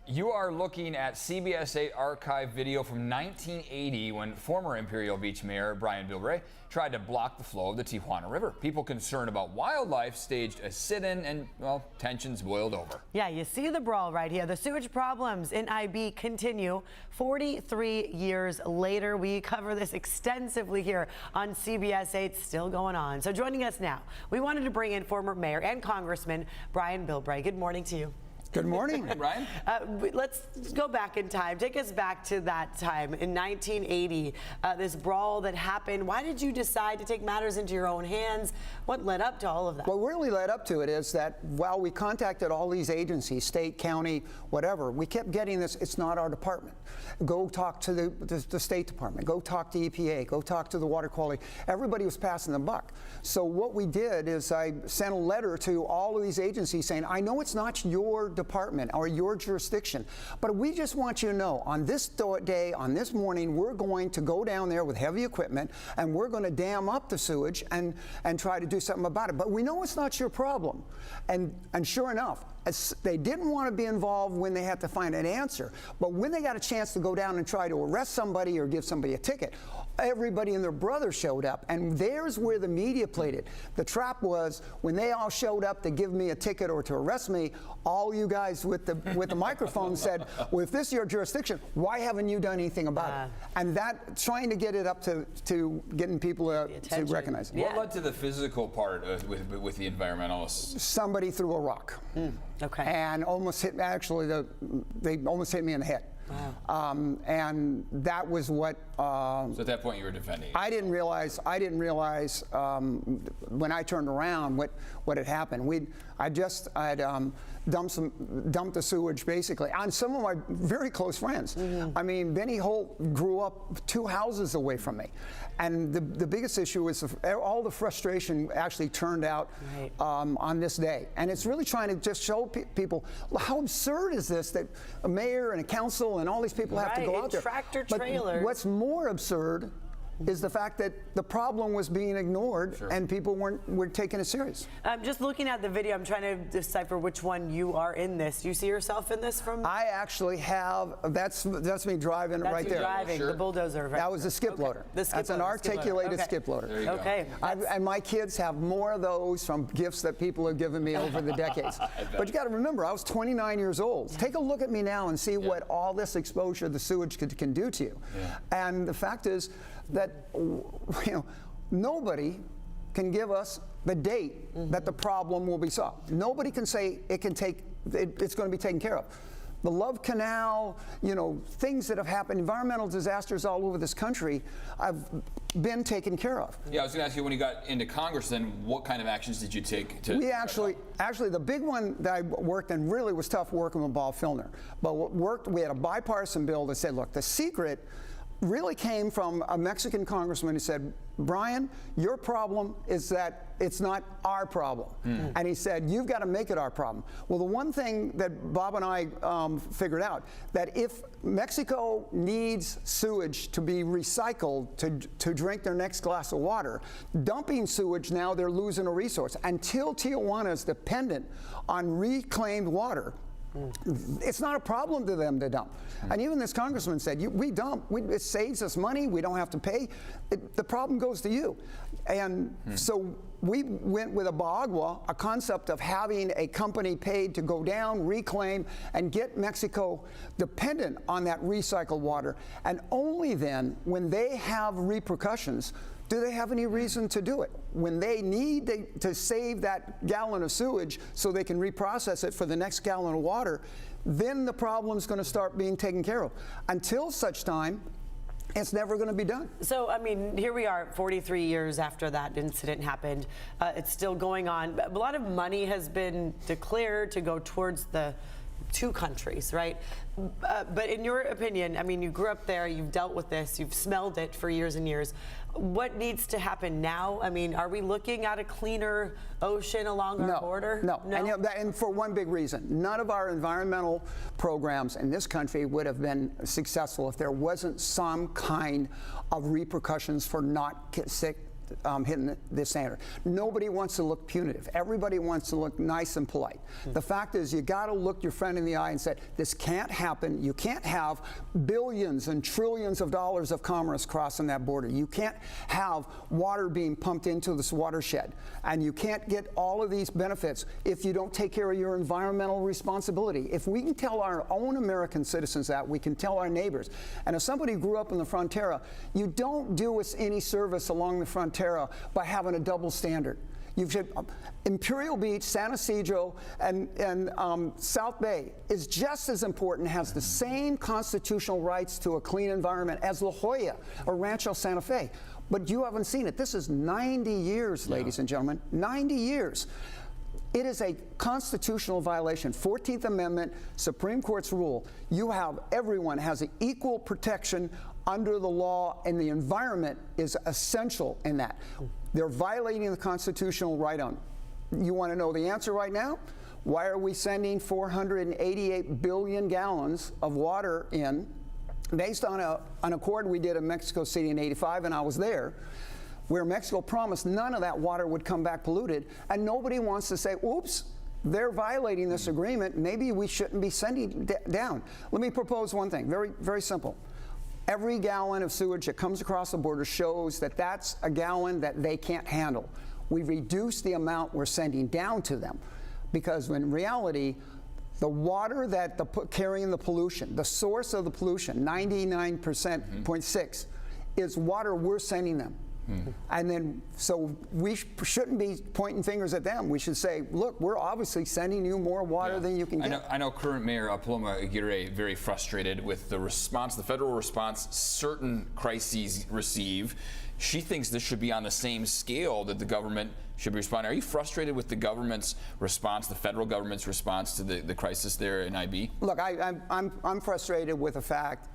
You are looking at CBS 8 archive video from 1980 when former Imperial Beach Mayor Brian Bilbray tried to block the flow of the Tijuana River. People concerned about wildlife staged a sit-in and, well, tensions boiled over. Yeah, you see the brawl right here. The sewage problems in IB continue 43 years later. We cover this extensively here on CBS 8, still going on. So joining us now, we wanted to bring in former Mayor and Congressman Brian Bilbray. Good morning to you. Good morning. Hey, Brian. Let's go back in time. Take us back to that time in 1980, this brawl that happened. Why did you decide to take matters into your own hands? What led up to all of that? What really led up to it is that while we contacted all these agencies, state, county, whatever, we kept getting this, it's not our department. Go talk to the State Department. Go talk to EPA. Go talk to the water quality. Everybody was passing the buck. So what we did is I sent a letter to all of these agencies saying, I know it's not your department or your jurisdiction, but we just want you to know on this day, on this morning, we're going to go down there with heavy equipment and we're going to dam up the sewage and try to do something about it. But we know it's not your problem. And sure enough, they didn't want to be involved when they had to find an answer, but when they got a chance to go down and try to arrest somebody or give somebody a ticket, everybody and their brother showed up, and there's where the media played it. The trap was when they all showed up to give me a ticket or to arrest me, all you guys with the microphone said, well, if this is your jurisdiction, why haven't you done anything about it? And that, trying to get it up to getting people to recognize it. What led to the physical part with the environmentalists? Somebody threw a rock. Okay. And almost hit, actually, they almost hit me in the head. Wow. And that was what. So at that point, you were defending. I didn't realize when I turned around what had happened. I had dumped the sewage basically on some of my very close friends. I mean, Benny Holt grew up 2 houses away from me, and the biggest issue is all the frustration actually turned out on this day, and it's really trying to just show people how absurd is this that a mayor and a council and all these people have to go out there. Tractor trailers. But what's more absurd is the fact that the problem was being ignored and people weren't taking it serious. Just looking at the video, I'm trying to decipher which one you are in this. Do you see yourself in this from? I actually have, that's me driving right there. Driving, the bulldozer. Right. That was a skip loader. That's an articulated skip loader. There you go. And my kids have more of those from gifts that people have given me over the decades. But you got to remember, I was 29 years old. Take a look at me now and see what all this exposure to the sewage can do to you. And the fact is that nobody can give us the date that the problem will be solved. Nobody can say it's going to be taken care of. The Love Canal, things that have happened, environmental disasters all over this country have been taken care of. Yeah, I was going to ask you, when you got into Congress, then what kind of actions did you take to? We actually, the big one that I worked in really was tough working with Bob Filner. But we had a bipartisan bill that said, look, the secret really came from a Mexican congressman who said, Brian, your problem is that it's not our problem. And he said, you've got to make it our problem. Well, the one thing that Bob and I figured out, that if Mexico needs sewage to be recycled to drink their next glass of water, dumping sewage, now they're losing a resource. Until Tijuana is dependent on reclaimed water, it's not a problem to them to dump. And even this congressman said, we dump, it saves us money, we don't have to pay, the problem goes to you. And so we went with a concept of having a company paid to go down, reclaim, and get Mexico dependent on that recycled water. And only then, when they have repercussions, do they have any reason to do it? When they need to save that gallon of sewage so they can reprocess it for the next gallon of water, then the problem's going to start being taken care of. Until such time, it's never going to be done. So, I mean, here we are 43 years after that incident happened. It's still going on. A lot of money has been declared to go towards the 2 countries, right? But in your opinion, I mean, you grew up there, you've dealt with this, you've smelled it for years and years. What needs to happen now? I mean, are we looking at a cleaner ocean along our border? No. And for one big reason, none of our environmental programs in this country would have been successful if there wasn't some kind of repercussions for not hitting the standard. Nobody wants to look punitive. Everybody wants to look nice and polite. The fact is, you got to look your friend in the eye and say, this can't happen. You can't have billions and trillions of dollars of commerce crossing that border. You can't have water being pumped into this watershed. And you can't get all of these benefits if you don't take care of your environmental responsibility. If we can tell our own American citizens that, we can tell our neighbors. And if somebody grew up in the Frontera, you don't do us any service along the Frontera by having a double standard. You should, Imperial Beach, San Ysidro, and South Bay is just as important, has the same constitutional rights to a clean environment as La Jolla or Rancho Santa Fe. But you haven't seen it. This is 90 years, ladies and gentlemen, 90 years. It is a constitutional violation. 14th Amendment, Supreme Court's rule. You have, everyone has an equal protection under the law, and the environment is essential in that. They're violating the constitutional right on. You want to know the answer right now? Why are we sending 488 billion gallons of water in, based on an accord we did in Mexico City in '85, and I was there, where Mexico promised none of that water would come back polluted, and nobody wants to say, oops, they're violating this agreement, maybe we shouldn't be sending down. Let me propose one thing, very, very simple. Every gallon of sewage that comes across the border shows that that's a gallon that they can't handle. We reduce the amount we're sending down to them, because in reality, the water that carrying the pollution, the source of the pollution, 99.6, is water we're sending them. And then, so we shouldn't be pointing fingers at them. We should say, look, we're obviously sending you more water than you can get. I know current Mayor Paloma Aguirre very frustrated with the response, the federal response certain crises receive. She thinks this should be on the same scale that the government should be responding. Are you frustrated with the government's response, the federal government's response to the crisis there in IB? Look, I'm frustrated with the fact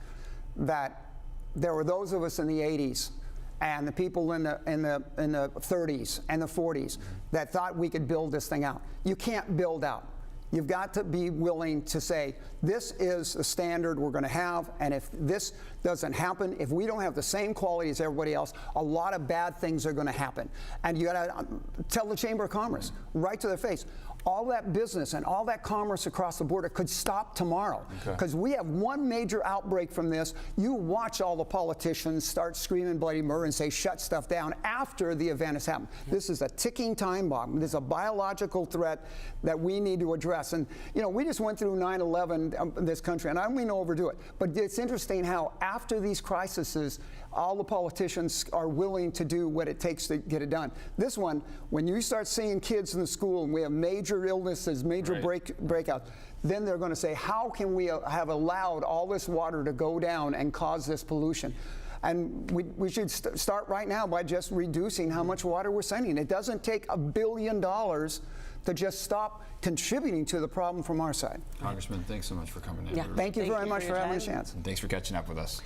that there were those of us in the 80s and the people in the 30s and the 40s that thought we could build this thing out. You can't build out. You've got to be willing to say, this is the standard we're going to have, and if this doesn't happen, if we don't have the same quality as everybody else, a lot of bad things are going to happen. And you got to tell the Chamber of Commerce right to their face, all that business and all that commerce across the border could stop tomorrow. Because we have one major outbreak from this. You watch all the politicians start screaming bloody murder and say shut stuff down after the event has happened. This is a ticking time bomb. This is a biological threat that we need to address. And you know, we just went through 9/11 in this country, and I don't mean to overdo it, but it's interesting how after these crises, all the politicians are willing to do what it takes to get it done. This one, when you start seeing kids in the school and we have major illnesses, major breakouts, then they're going to say, how can we have allowed all this water to go down and cause this pollution? And we should start right now by just reducing how much water we're sending. It doesn't take $1 billion to just stop contributing to the problem from our side. Congressman, thanks so much for coming in. Thank you very much for having a chance. And thanks for catching up with us.